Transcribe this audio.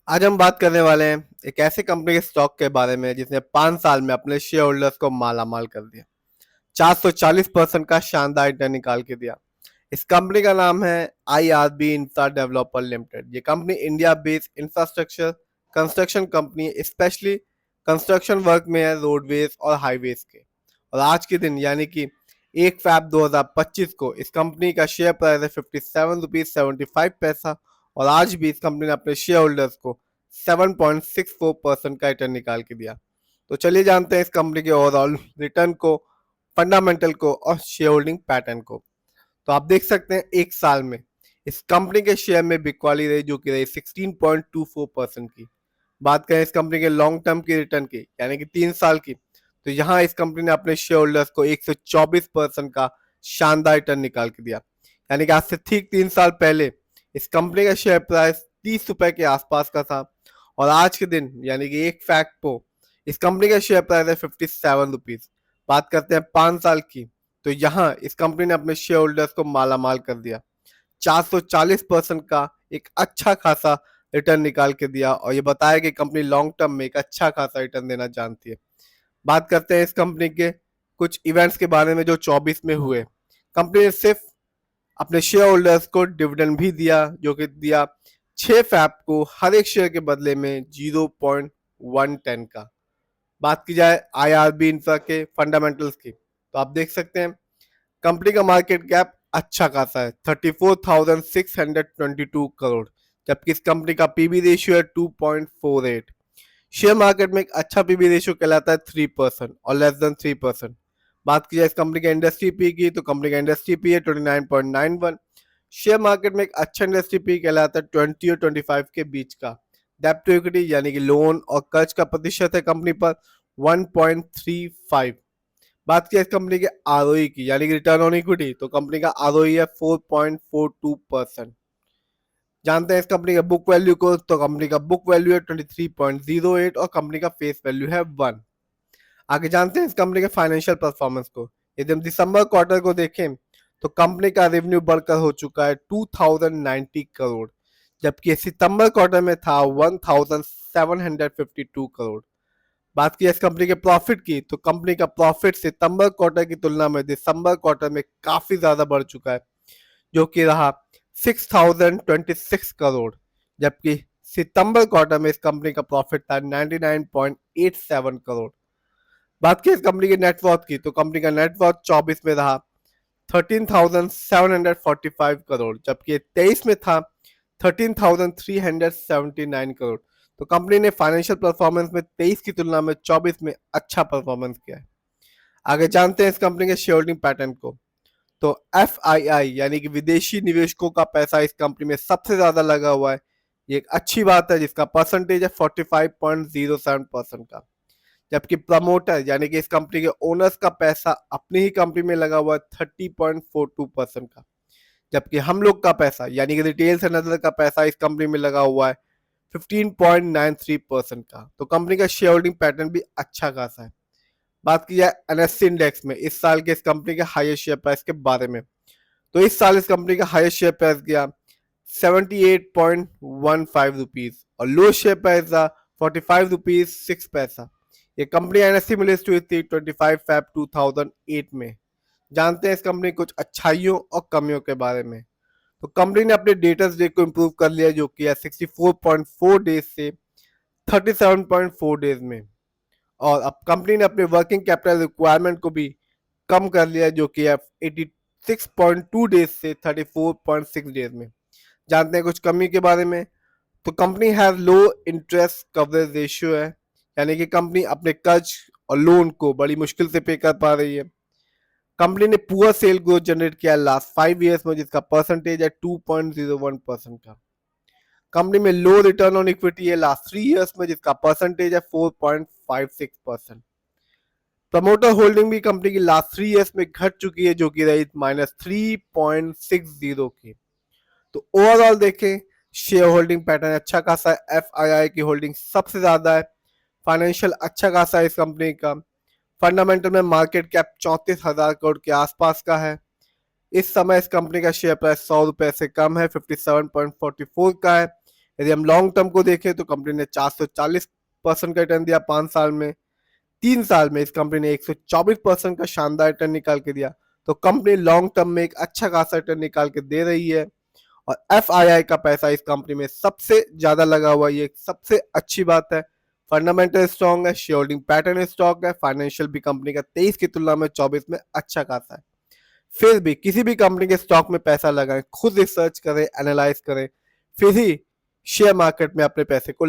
आज हम बात करने वाले हैं एक ऐसे कंपनी के स्टॉक के बारे में जिसने 5 साल में अपने शेयर होल्डर्स को माला माल कर दिया। 440% का शानदार रिटर्न निकाल के दिया। इस कंपनी का नाम है IRB इंफ्रा डेवलपर लिमिटेड। ये company India based infrastructure construction company है, स्पेशली कंस्ट्रक्शन वर्क में है रोडवेज और हाईवेज के। और आज के दिन यानी कि 1 फरवरी 2025 को इस कंपनी का शेयर प्राइस है 57 रुपीज 75 पैसा। और आज भी इस कंपनी ने अपने शेयर होल्डर्स को 7.64% का रिटर्न निकाल के दिया। तो चलिए जानते हैं इस कंपनी के ओवरऑल रिटर्न को, फंडामेंटल को और शेयर होल्डिंग पैटर्न को। तो आप देख सकते हैं 1 साल में इस कंपनी के शेयर में बिकवाली रही जो कि रही 16.24% की। बात करें इस कंपनी के लॉन्ग टर्म की रिटर्न की यानी कि 3 साल की, तो यहाँ इस कंपनी ने अपने शेयर होल्डर्स को 124% का शानदार रिटर्न निकाल के दिया। यानी कि आज से ठीक 3 साल पहले इस कंपनी का शेयर प्राइस 30 रुपए के आसपास का था और आज के दिन यानी कि 1 फैक्ट को इस कंपनी का शेयर प्राइस है 57 रुपीज। बात करते हैं 5 साल की, तो यहाँ इस कंपनी ने अपने शेयर होल्डर्स को माला माल कर दिया। 440% का एक अच्छा खासा रिटर्न निकाल के दिया और ये बताया कि कंपनी लॉन्ग टर्म में एक अच्छा खासा रिटर्न देना जानती है। बात करते हैं इस कंपनी के कुछ इवेंट्स के बारे में जो 24 में हुए। कंपनी ने सिर्फ अपने शेयर होल्डर्स को डिविडेंड भी दिया जो कि दिया 6 फरवरी को हर एक शेयर के बदले में 0.110 का। बात की जाए IRB इंफ्रा के फंडामेंटल्स की, तो आप देख सकते हैं कंपनी का मार्केट कैप अच्छा खासा है 34,622 करोड़, जबकि इस कंपनी का पीबी रेशियो है 2.48। शेयर मार्केट में एक अच्छा पीबी रेशियो कहलाता है 3% और लेस देन 3%। बात की जाए इस कंपनी के इंडस्ट्री पी की, तो कंपनी का इंडस्ट्री पी है 29.91। शेयर मार्केट में एक अच्छा इंडस्ट्री पी कहलाता है 20 और 25 के बीच का। डेब्ट टू इक्विटी यानी कि लोन और कर्ज का प्रतिशत है कंपनी पर 1.35। बात की इस कंपनी के आरओई की यानी कि रिटर्न ऑन इक्विटी, तो कंपनी का आरओई है 4.42%। जानते हैं इस कंपनी का बुक वैल्यू को, तो कंपनी का बुक वैल्यू है 23.08 और कंपनी का फेस वैल्यू है 1। आगे जानते हैं इस कंपनी के फाइनेंशियल परफॉर्मेंस को। यदि हम दिसंबर क्वार्टर को देखें तो कंपनी का रेवेन्यू बढ़कर हो चुका है 2090 करोड़, जबकि सितंबर क्वार्टर में था 1752 करोड़। बात की इस कंपनी के प्रॉफिट की, तो कंपनी का प्रॉफिट सितंबर क्वार्टर की तुलना में दिसंबर क्वार्टर में काफी ज्यादा बढ़ चुका है जो कि रहा 6026 करोड़, जबकि सितंबर क्वार्टर में इस कंपनी का प्रॉफिट था 99.87 करोड़। बात की इस कंपनी की नेटवर्थ की, तो कंपनी का नेटवर्थ 24 में रहा 13,745 करोड़, जबकि 23 में था 13,379 करोड़। तो कंपनी ने फाइनेंशियल परफॉर्मेंस में 23 की तुलना में 24 में अच्छा परफॉर्मेंस किया है। आगे जानते हैं इस कंपनी के शेयर होल्डिंग पैटर्न को। तो FII यानी कि विदेशी निवेशकों का पैसा इस कंपनी में सबसे ज्यादा लगा हुआ है। ये एक अच्छी बात है जिसका परसेंटेज है 45.07% का। जबकि प्रमोटर यानी कि इस कंपनी के ओनर्स का पैसा अपनी ही कंपनी में लगा हुआ है 30.42% का। जबकि हम लोग का पैसा यानी कि रिटेल्स एंड अदर का पैसा इस कंपनी में लगा हुआ है 15.93% का। तो कंपनी का शेयर होल्डिंग पैटर्न भी अच्छा खासा है। बात की जाए NSE इंडेक्स में इस साल के इस कंपनी के हाईएस्ट शेयर प्राइस के बारे में, तो इस साल इस कंपनी का हाईएस्ट शेयर प्राइस गया 78.15 रुपीज और लो शेयर प्राइस था 45 रुपीज 6 पैसा। ये कंपनी NSE में लिस्ट हुई थी 25 फरवरी 2008 में। जानते हैं इस कंपनी कुछ अच्छाइयों और कमियों के बारे में। तो कंपनी ने अपने डेटर्स डे को इम्प्रूव कर लिया जो कि है 64.4 डेज से 37.4 डेज में। और अब कंपनी ने अपने वर्किंग कैपिटल रिक्वायरमेंट को भी कम कर लिया जो कि है 86.2 डेज से 34.6 डेज में। जानते हैं कुछ कमी के बारे में। तो company have low interest coverage ratio है यानी कि कंपनी अपने कर्ज और लोन को बड़ी मुश्किल से पे कर पा रही है। कंपनी ने पुअर सेल ग्रोथ जनरेट किया लास्ट 5 ईयर्स में जिसका परसेंटेज है 2.01% का। कंपनी में लो रिटर्न ऑन इक्विटी है लास्ट 3 ईयर्स में जिसका परसेंटेज है 4.56%। प्रमोटर होल्डिंग भी कंपनी की लास्ट 3 ईयर्स में घट चुकी है जो कि रही -3.60 की। तो ओवरऑल देखें शेयर होल्डिंग पैटर्न अच्छा खासा है। FII की होल्डिंग सबसे ज्यादा है। फाइनेंशियल अच्छा खासा है इस कंपनी का। फंडामेंटल में मार्केट कैप 34,000 करोड़ के आसपास का है। इस समय इस कंपनी का शेयर प्राइस 100 रुपए से कम है 57.44 का है। यदि हम लॉन्ग टर्म को देखें तो कंपनी ने 440% का रिटर्न दिया 5 साल में। 3 साल में इस कंपनी ने 124% का शानदार रिटर्न निकाल के दिया। तो कंपनी लॉन्ग टर्म में एक अच्छा खासा रिटर्न निकाल के दे रही है और एफआईआई का पैसा इस कंपनी में सबसे ज्यादा लगा हुआ है, ये सबसे अच्छी बात है। फंडामेंटल स्ट्रॉन्ग है, शेयर होल्डिंग पैटर्न स्टॉक है, फाइनेंशियल भी कंपनी का 23 की तुलना में 24 में अच्छा खासा है। फिर भी किसी भी कंपनी के स्टॉक में पैसा लगाएं, खुद रिसर्च करें, एनालाइज करें, फिर ही शेयर मार्केट में अपने पैसे को